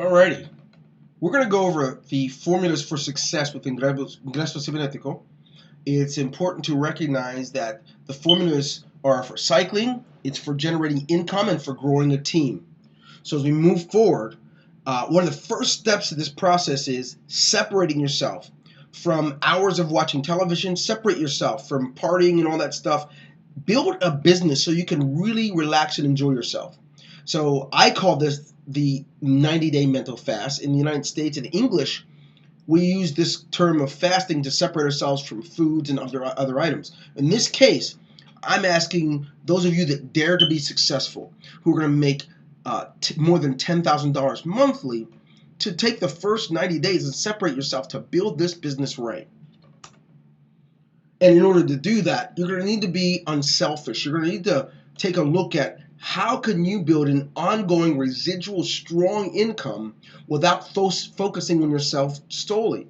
Alrighty, we're going to go over the formulas for success with Ingreso Cybernetico. It's important to recognize that the formulas are for cycling, it's for generating income, and for growing a team. So as we move forward, one of the first steps of this process is separating yourself from hours of watching television, separate yourself from partying and all that stuff. Build a business so you can really relax and enjoy yourself. So I call this the 90-day mental fast. In the United States, in English, we use this term of fasting to separate ourselves from foods and other items. In this case, I'm asking those of you that dare to be successful, who are going to make more than $10,000 monthly, to take the first 90 days and separate yourself to build this business right. And in order to do that, you're going to need to be unselfish. You're going to need to take a look at how can you build an ongoing residual strong income without focusing on yourself solely.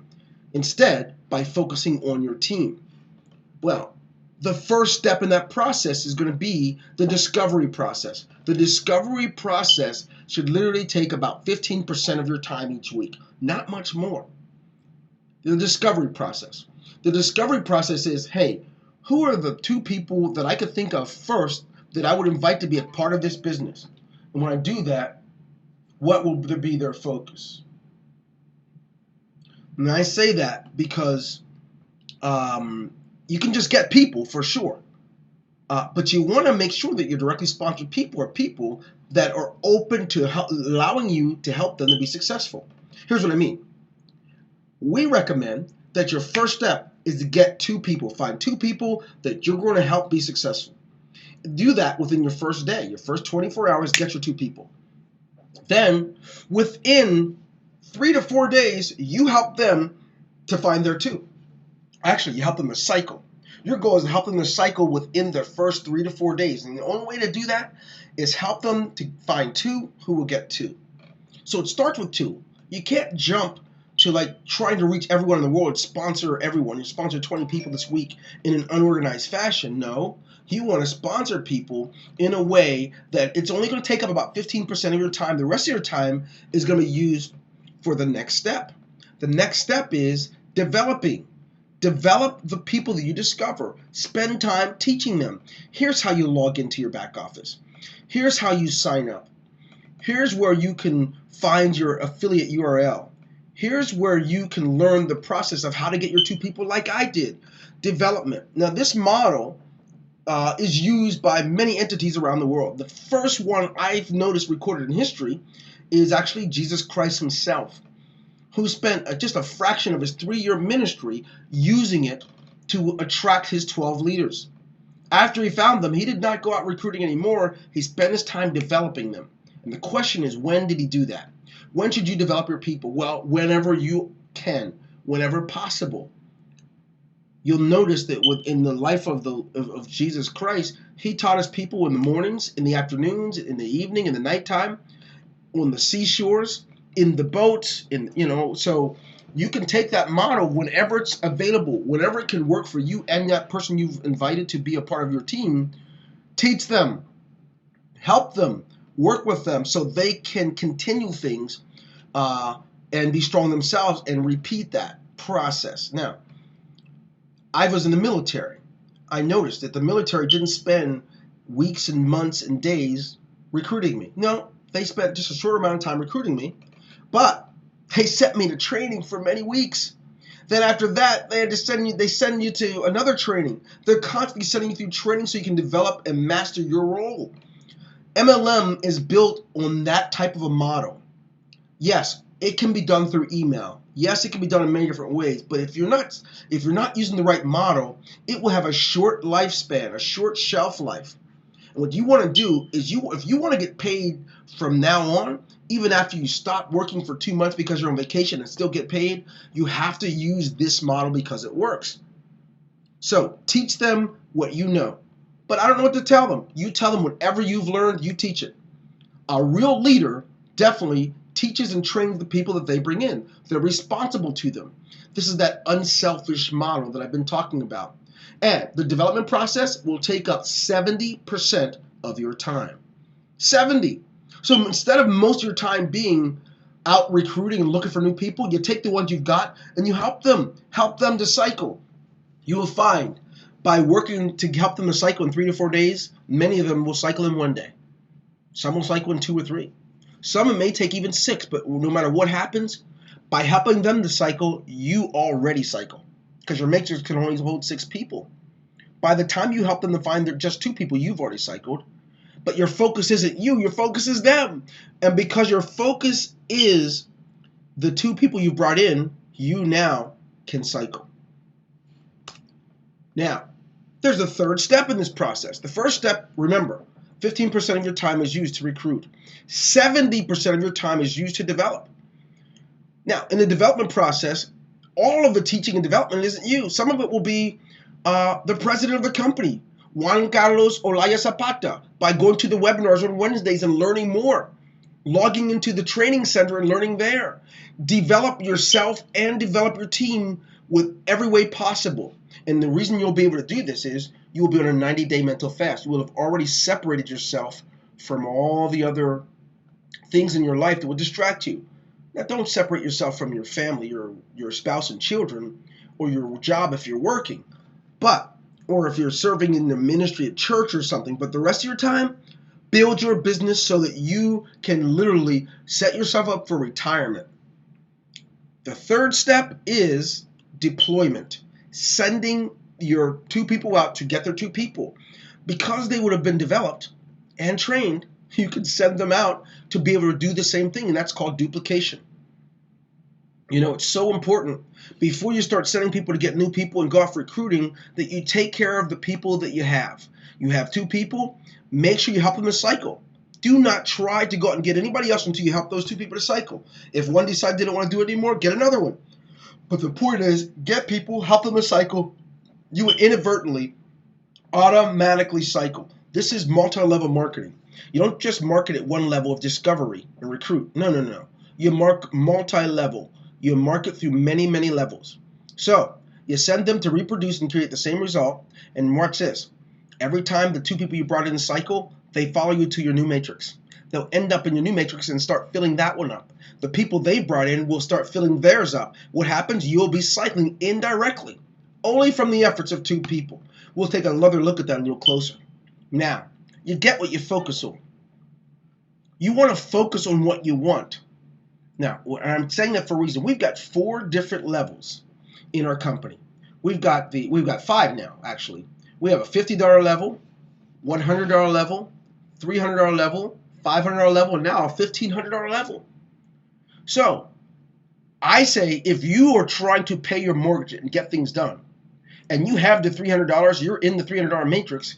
Instead, by focusing on your team. Well, the first step in that process is going to be the discovery process. The discovery process should literally take about 15% of your time each week, not much more. The discovery process. The discovery process is, hey, who are the two people that I could think of first that I would invite to be a part of this business? And when I do that, what will be their focus? And I say that because you can just get people for sure. But you want to make sure that your directly sponsored people are people that are open to allowing you to help them to be successful. Here's what I mean. We recommend that your first step is to get two people. Find two people that you're going to help be successful. Do that within your first day. Your first 24 hours, get your two people. Then, within 3 to 4 days, you help them to find their two. Actually, you help them to cycle. Your goal is to help them to cycle within their first 3 to 4 days. And the only way to do that is help them to find two who will get two. So it starts with two. You can't jump to like trying to reach everyone in the world, sponsor everyone. You sponsor 20 people this week in an unorganized fashion. No, you want to sponsor people in a way that it's only going to take up about 15% of your time. The rest of your time is going to be used for the next step. The next step is developing. Develop the people that you discover. Spend time teaching them. Here's how you log into your back office. Here's how you sign up. Here's where you can find your affiliate URL. Here's where you can learn the process of how to get your two people like I did. Development. Now this model is used by many entities around the world. The first one I've noticed recorded in history is actually Jesus Christ himself, who spent just a fraction of his 3-year ministry using it to attract his 12 leaders. After he found them, he did not go out recruiting anymore. He spent his time developing them. And the question is, when did he do that? When should you develop your people? Well, whenever you can, whenever possible. You'll notice that within the life of Jesus Christ, he taught his people in the mornings, in the afternoons, in the evening, in the nighttime, on the seashores, in the boats, so you can take that model whenever it's available, whenever it can work for you and that person you've invited to be a part of your team. Teach them, help them, work with them so they can continue things and be strong themselves and repeat that process. Now, I was in the military. I noticed that the military didn't spend weeks and months and days recruiting me. No, they spent just a short amount of time recruiting me, but they sent me to training for many weeks. Then after that, they send you to another training. They're constantly sending you through training so you can develop and master your role. MLM is built on that type of a model. Yes, it can be done through email. Yes, it can be done in many different ways. But if you're not using the right model, it will have a short lifespan, a short shelf life. And what you want to do is if you want to get paid from now on, even after you stop working for 2 months because you're on vacation and still get paid, you have to use this model because it works. So teach them what you know. But I don't know what to tell them. You tell them whatever you've learned, you teach it. A real leader definitely teaches and trains the people that they bring in. They're responsible to them. This is that unselfish model that I've been talking about. And the development process will take up 70% of your time. 70. So instead of most of your time being out recruiting and looking for new people, you take the ones you've got and you help them to cycle. You will find by working to help them to cycle in 3 to 4 days, many of them will cycle in 1 day. Some will cycle in 2 or 3. Some it may take even 6, but no matter what happens, by helping them to cycle, you already cycle because your matrix can only hold 6 people. By the time you help them to find just 2 people, you've already cycled. But your focus isn't you, your focus is them. And because your focus is the 2 people you brought in, you now can cycle. Now, there's a third step in this process. The first step, remember, 15% of your time is used to recruit. 70% of your time is used to develop. Now, in the development process, all of the teaching and development isn't you. Some of it will be the president of the company, Juan Carlos Olaya Zapata, by going to the webinars on Wednesdays and learning more, logging into the training center and learning there. Develop yourself and develop your team with every way possible. And the reason you'll be able to do this is you will be on a 90-day mental fast. You will have already separated yourself from all the other things in your life that will distract you. Now, don't separate yourself from your family, your spouse and children, or your job if you're working, or if you're serving in the ministry at church or something. But the rest of your time, build your business so that you can literally set yourself up for retirement. The third step is deployment. Sending your 2 people out to get their 2 people. Because they would have been developed and trained, you can send them out to be able to do the same thing, and that's called duplication. You know, it's so important before you start sending people to get new people and go off recruiting that you take care of the people that you have. You have 2 people, make sure you help them to cycle. Do not try to go out and get anybody else until you help those 2 people to cycle. If one decides they don't want to do it anymore, get another one. But the point is, get people, help them to cycle. You will inadvertently, automatically cycle. This is multi-level marketing. You don't just market at one level of discovery and recruit. No. You mark multi-level. You market through many, many levels. So you send them to reproduce and create the same result. And watch this. Every time the 2 people you brought in cycle, they follow you to your new matrix. They'll end up in your new matrix and start filling that one up. The people they brought in will start filling theirs up. What happens? You'll be cycling indirectly, only from the efforts of 2 people. We'll take another look at that a little closer. Now, you get what you focus on. You want to focus on what you want. Now, I'm saying that for a reason. We've got 4 different levels in our company. We've got 5 now, actually. We have a $50 level, $100 level, $300 level, $500 level, and now a $1,500 level. So, I say if you are trying to pay your mortgage and get things done, and you have the $300, you're in the $300 matrix,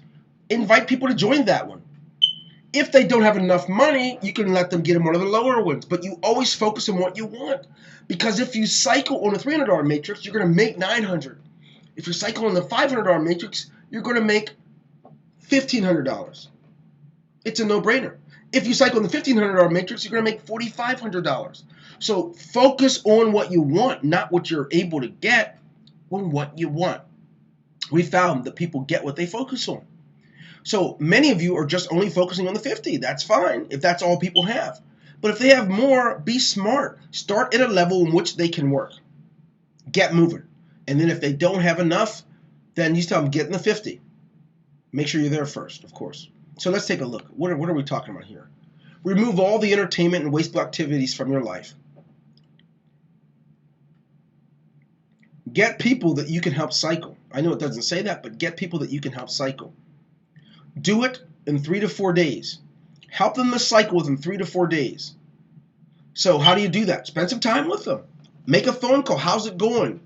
invite people to join that one. If they don't have enough money, you can let them get in one of the lower ones, but you always focus on what you want. Because if you cycle on a $300 matrix, you're going to make $900. If you cycle on the $500 matrix, you're going to make $1,500. It's a no-brainer. If you cycle on the $1,500 matrix, you're going to make $4,500. So focus on what you want, not what you're able to get, on what you want. We found that people get what they focus on. So many of you are just only focusing on the 50. That's fine if that's all people have. But if they have more, be smart. Start at a level in which they can work. Get moving. And then if they don't have enough, then you tell them get in the 50. Make sure you're there first, of course. So let's take a look. What are we talking about here? Remove all the entertainment and wasteful activities from your life. Get people that you can help cycle. I know it doesn't say that, but get people that you can help cycle. Do it in 3 to 4 days. Help them to cycle within 3 to 4 days. So how do you do that? Spend some time with them. Make a phone call. How's it going?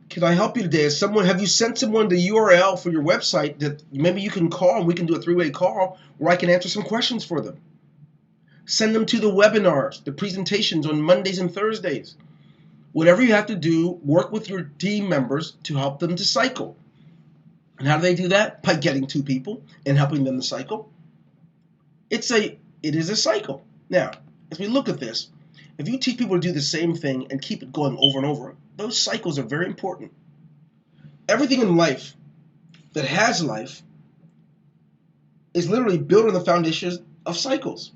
Can I help you today? Have you sent someone the URL for your website that maybe you can call and we can do a 3-way call where I can answer some questions for them? Send them to the webinars, the presentations on Mondays and Thursdays. Whatever you have to do, work with your team members to help them to cycle. And how do they do that? By getting 2 people and helping them to cycle. It is a cycle. Now, as we look at this, if you teach people to do the same thing and keep it going over and over, those cycles are very important. Everything in life that has life is literally built on the foundations of cycles.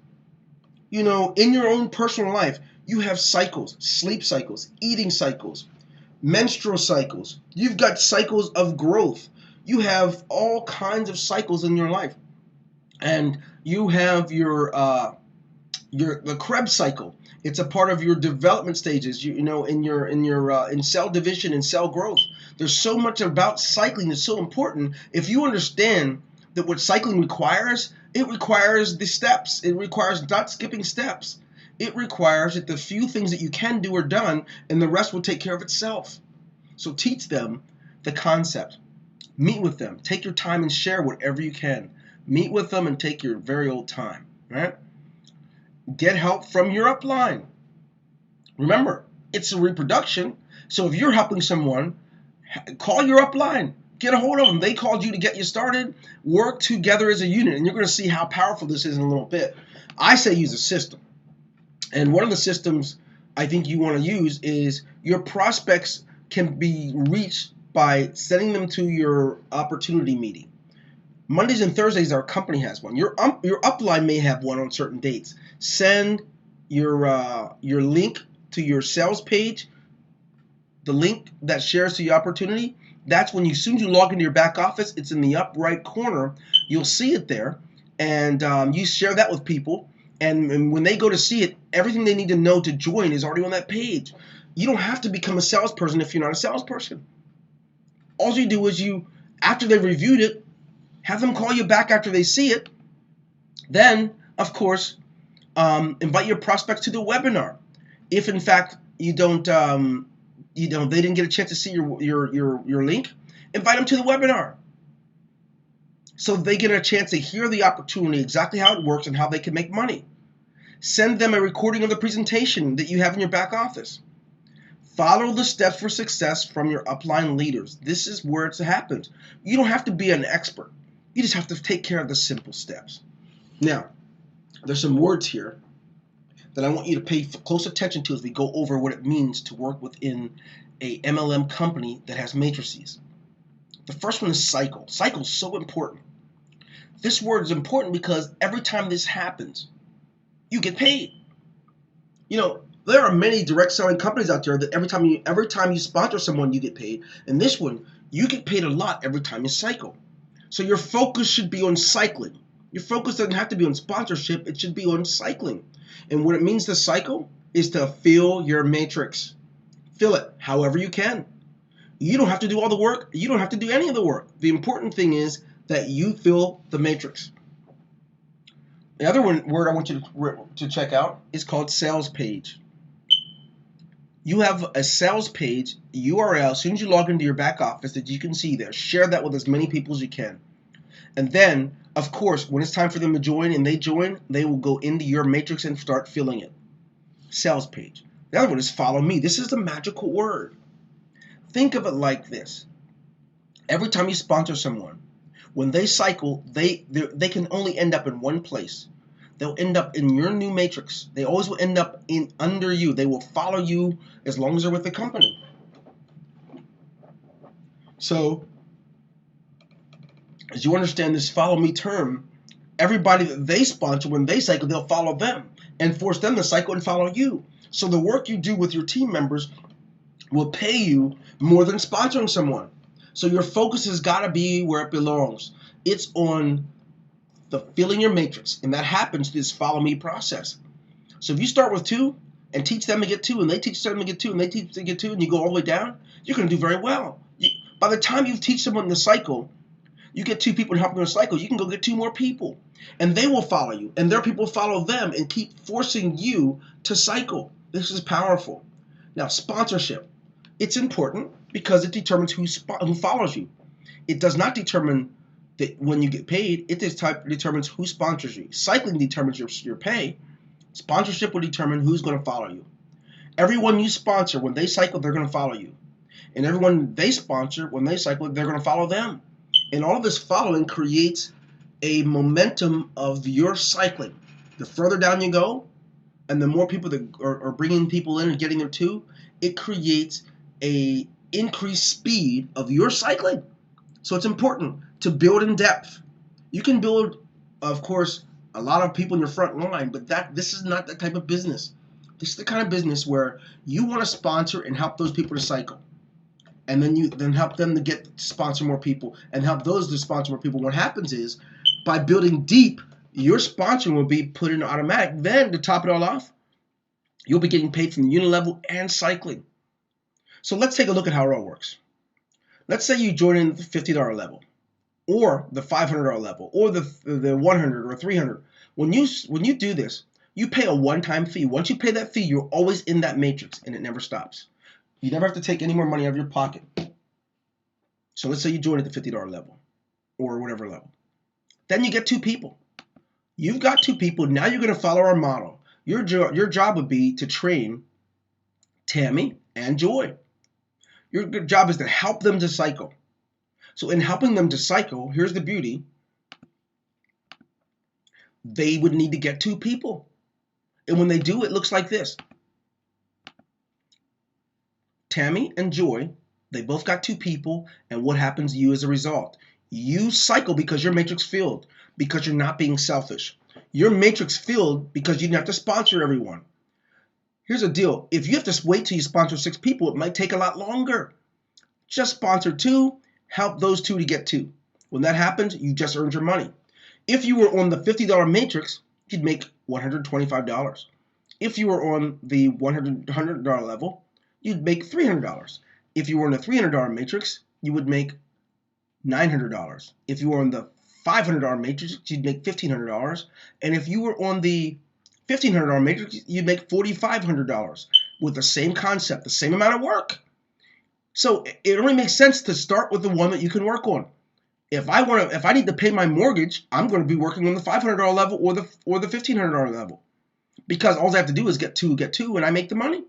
In your own personal life, you have cycles, sleep cycles, eating cycles, menstrual cycles. You've got cycles of growth. You have all kinds of cycles in your life. And you have the Krebs cycle. It's a part of your development stages. In cell division and cell growth. There's so much about cycling that's so important. If you understand that what cycling requires, it requires the steps. It requires not skipping steps. It requires that the few things that you can do are done, and the rest will take care of itself. So teach them the concept. Meet with them. Take your time and share whatever you can. Meet with them and take your very old time. Right? Get help from your upline. Remember, it's a reproduction. So if you're helping someone, call your upline. Get a hold of them. They called you to get you started. Work together as a unit, and you're going to see how powerful this is in a little bit. I say use a system. And one of the systems I think you want to use is your prospects can be reached by sending them to your opportunity meeting. Mondays and Thursdays, our company has one. Your upline may have one on certain dates. Send your link to your sales page, the link that shares to your opportunity. That's when as soon as you log into your back office, it's in the up right corner. You'll see it there, and you share that with people. And when they go to see it, everything they need to know to join is already on that page. You don't have to become a salesperson if you're not a salesperson. All you do is after they've reviewed it, have them call you back after they see it. Then, of course, invite your prospects to the webinar. If in fact they didn't get a chance to see your link, invite them to the webinar, so they get a chance to hear the opportunity, exactly how it works and how they can make money. Send them a recording of the presentation that you have in your back office. Follow the steps for success from your upline leaders. This is where it happens. You don't have to be an expert. You just have to take care of the simple steps. Now, there's some words here that I want you to pay close attention to as we go over what it means to work within a MLM company that has matrices. The first one is cycle. Cycle is so important. This word is important because every time this happens, you get paid. There are many direct selling companies out there that every time you sponsor someone, you get paid. And this one, you get paid a lot every time you cycle. So your focus should be on cycling. Your focus doesn't have to be on sponsorship. It should be on cycling. And what it means to cycle is to fill your matrix. Fill it however you can. You don't have to do all the work. You don't have to do any of the work. The important thing is that you fill the matrix. The other word I want you to check out is called sales page. You have a sales page URL as soon as you log into your back office that you can see there. Share that with as many people as you can. And then, of course, when it's time for them to join and they join, they will go into your matrix and start filling it. Sales page. The other one is follow me. This is the magical word. Think of it like this. Every time you sponsor someone, when they cycle, they can only end up in one place. They'll end up in your new matrix. They always will end up under you. They will follow you as long as they're with the company. So, as you understand this follow me term, everybody that they sponsor, when they cycle, they'll follow them and force them to cycle and follow you. So the work you do with your team members will pay you more than sponsoring someone. So your focus has got to be where it belongs. It's on the filling your matrix, and that happens through this follow me process. So if you start with 2 and teach them to get 2, and they teach them to get 2, and they teach them to get 2, and you go all the way down, you're going to do very well. By the time you teach someone to cycle, you get 2 people and help them to cycle, you can go get 2 more people, and they will follow you, and their people follow them and keep forcing you to cycle. This is powerful. Now, sponsorship. It's important because it determines who follows you. It does not determine that when you get paid, it determines who sponsors you. Cycling determines your pay. Sponsorship will determine who's going to follow you. Everyone you sponsor, when they cycle, they're going to follow you. And everyone they sponsor, when they cycle, they're going to follow them. And all of this following creates a momentum of your cycling. The further down you go, and the more people that are bringing people in and getting them too, it creates a increased speed of your cycling. So it's important to build in depth. You can build, of course, a lot of people in your front line, but this is not that type of business. This is the kind of business where you want to sponsor and help those people to cycle. And then you help them to sponsor more people and help those to sponsor more people. What happens is, by building deep, your sponsoring will be put in automatic. Then to top it all off, you'll be getting paid from the unit level and cycling. So let's take a look at how it all works. Let's say you join in the $50 level, or the $500 level, or the 100 or 300. When you do this, you pay a one-time fee. Once you pay that fee, you're always in that matrix, and it never stops. You never have to take any more money out of your pocket. So let's say you join at the $50 level, or whatever level. Then you get 2 people. You've got 2 people. Now you're going to follow our model. Your job would be to train Tammy and Joy. Your job is to help them to cycle. So in helping them to cycle, here's the beauty. They would need to get 2 people. And when they do, it looks like this. Tammy and Joy, they both got 2 people, and what happens to you as a result? You cycle because your matrix filled, because you're not being selfish. Your matrix filled because you didn't have to sponsor everyone. Here's the deal. If you have to wait till you sponsor 6 people, it might take a lot longer. Just sponsor 2, help those 2 to get 2. When that happens, you just earned your money. If you were on the $50 matrix, you'd make $125. If you were on the $100 level, you'd make $300. If you were on the $300 matrix, you would make $900. If you were on the $500 matrix, you'd make $1,500. And if you were on the $1,500 matrix, you'd make $4,500 with the same concept, the same amount of work. So it only makes sense to start with the one that you can work on. If I need to pay my mortgage, I'm going to be working on the $500 level or the $1,500 level, because all I have to do is get two, and I make the money.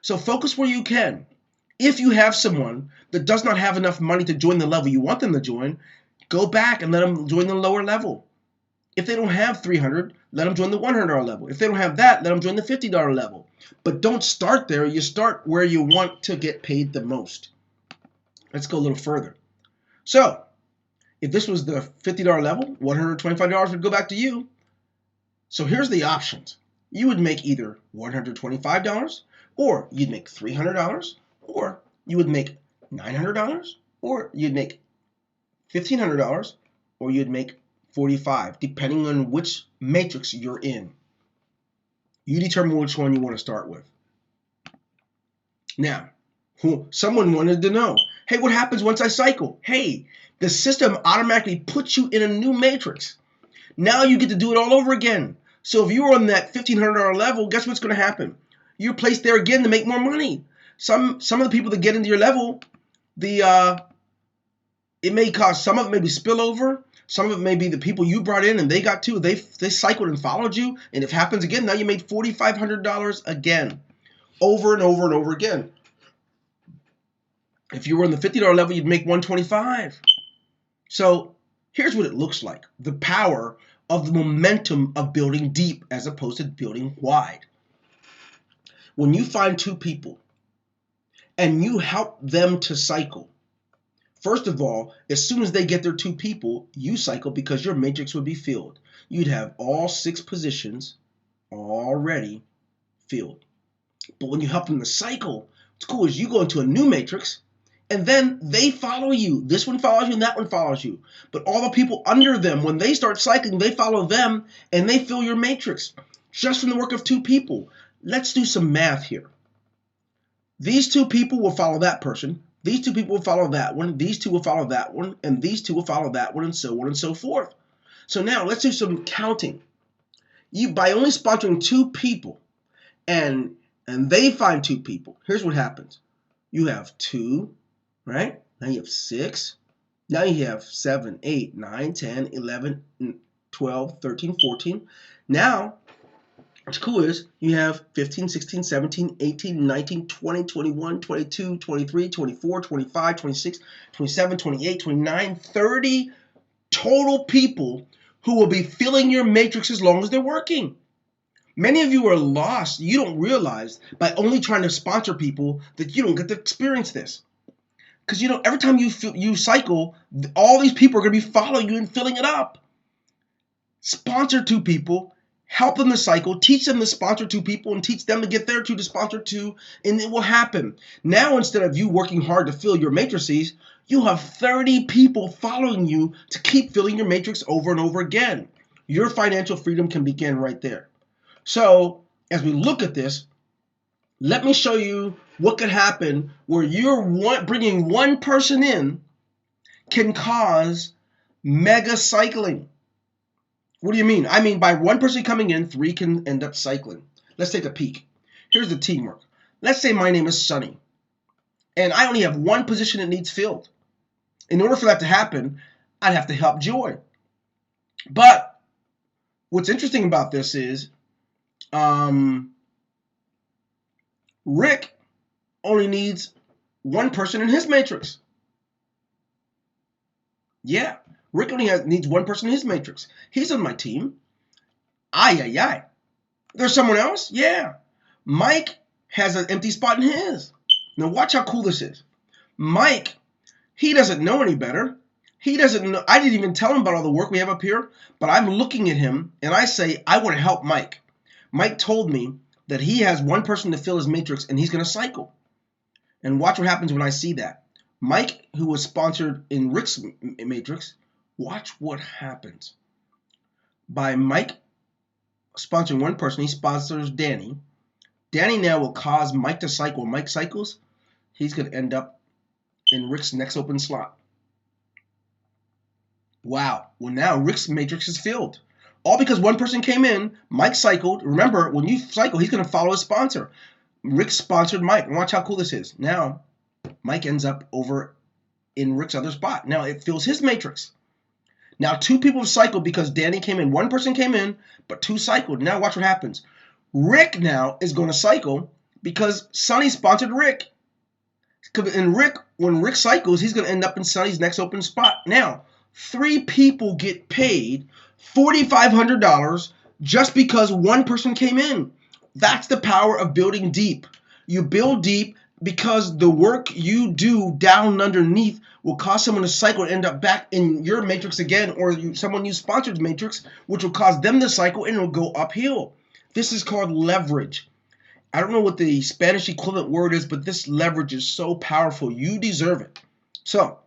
So focus where you can. If you have someone that does not have enough money to join the level you want them to join, go back and let them join the lower level. If they don't have $300, let them join the $100 level. If they don't have that, let them join the $50 level. But don't start there. You start where you want to get paid the most. Let's go a little further. So if this was the $50 level, $125 would go back to you. So here's the options. You would make either $125, or you'd make $300, or you would make $900, or you'd make $1,500, or you'd make $45, depending on which matrix you're in. You determine which one you want to start with. Now, someone wanted to know, hey, what happens once I cycle? Hey, the system automatically puts you in a new matrix. Now you get to do it all over again. So if you were on that $1,500 level, guess what's going to happen? You're placed there again to make more money. Some of the people that get into your level, it may cause, some of it may be spillover. Some of it may be the people you brought in and they got to. They cycled and followed you. And if it happens again, now you made $4,500 again. Over and over and over again. If you were on the $50 level, you'd make $125. So here's what it looks like. The power of the momentum of building deep as opposed to building wide. When you find 2 people and you help them to cycle, first of all, as soon as they get their 2 people, you cycle because your matrix would be filled. You'd have all 6 positions already filled. But when you help them to cycle, what's cool is you go into a new matrix, and then they follow you. This one follows you, and that one follows you. But all the people under them, when they start cycling, they follow them, and they fill your matrix just from the work of 2 people. Let's do some math here. These 2 people will follow that person. These 2 people will follow that one. These 2 will follow that one. And these 2 will follow that one, and so on and so forth. So now let's do some counting. By only sponsoring 2 people, and they find 2 people, here's what happens. You have 2, right? Now you have 6. Now you have 7, 8, 9, 10, 11, 12, 13, 14. Now, what's cool is you have 15, 16, 17, 18, 19, 20, 21, 22, 23, 24, 25, 26, 27, 28, 29, 30 total people who will be filling your matrix as long as they're working. Many of you are lost. You don't realize by only trying to sponsor people that you don't get to experience this. Because every time you cycle, all these people are going to be following you and filling it up. sponsor 2 people, help them to cycle, teach them to sponsor 2 people, and teach them to get there to sponsor 2, and it will happen. Now, instead of you working hard to fill your matrices, you have 30 people following you to keep filling your matrix over and over again. Your financial freedom can begin right there. So, as we look at this, let me show you what could happen where you're bringing one person in can cause mega cycling. What do you mean? I mean, by one person coming in, 3 can end up cycling. Let's take a peek. Here's the teamwork. Let's say my name is Sonny, and I only have one position that needs filled. In order for that to happen, I'd have to help Joy. But what's interesting about this is Rick only needs one person in his matrix. Yeah, Rick only needs one person in his matrix. He's on my team. Aye. There's someone else? Yeah. Mike has an empty spot in his. Now watch how cool this is. Mike, he doesn't know any better. He doesn't know. I didn't even tell him about all the work we have up here, but I'm looking at him and I say, I want to help Mike. Mike told me that he has one person to fill his matrix and he's going to cycle. And watch what happens when I see that. Mike, who was sponsored in Rick's matrix, watch what happens. By Mike sponsoring one person, he sponsors Danny. Danny now will cause Mike to cycle. Mike cycles, he's going to end up in Rick's next open slot. Wow. Well, now Rick's matrix is filled. All because one person came in, Mike cycled. Remember, when you cycle, he's going to follow his sponsor. Rick sponsored Mike. And watch how cool this is. Now, Mike ends up over in Rick's other spot. Now, it fills his matrix. Now, 2 people have cycled because Danny came in. One person came in, but 2 cycled. Now, watch what happens. Rick now is going to cycle because Sonny sponsored Rick. And Rick, when Rick cycles, he's going to end up in Sonny's next open spot. Now, 3 people get paid $4,500 just because one person came in. That's the power of building deep. You build deep because the work you do down underneath will cause someone to cycle and end up back in your matrix again, or someone you sponsored matrix, which will cause them to cycle and it will go uphill. This is called leverage. I don't know what the Spanish equivalent word is, but this leverage is so powerful. You deserve it. So,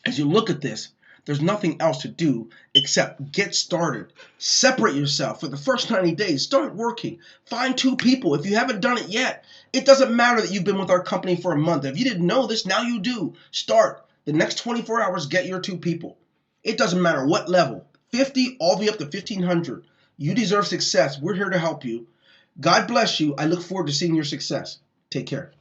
as you look at this, there's nothing else to do except get started. Separate yourself for the first 90 days. Start working. Find 2 people. If you haven't done it yet, it doesn't matter that you've been with our company for a month. If you didn't know this, now you do. Start. The next 24 hours, get your 2 people. It doesn't matter what level. 50 all the way up to 1,500. You deserve success. We're here to help you. God bless you. I look forward to seeing your success. Take care.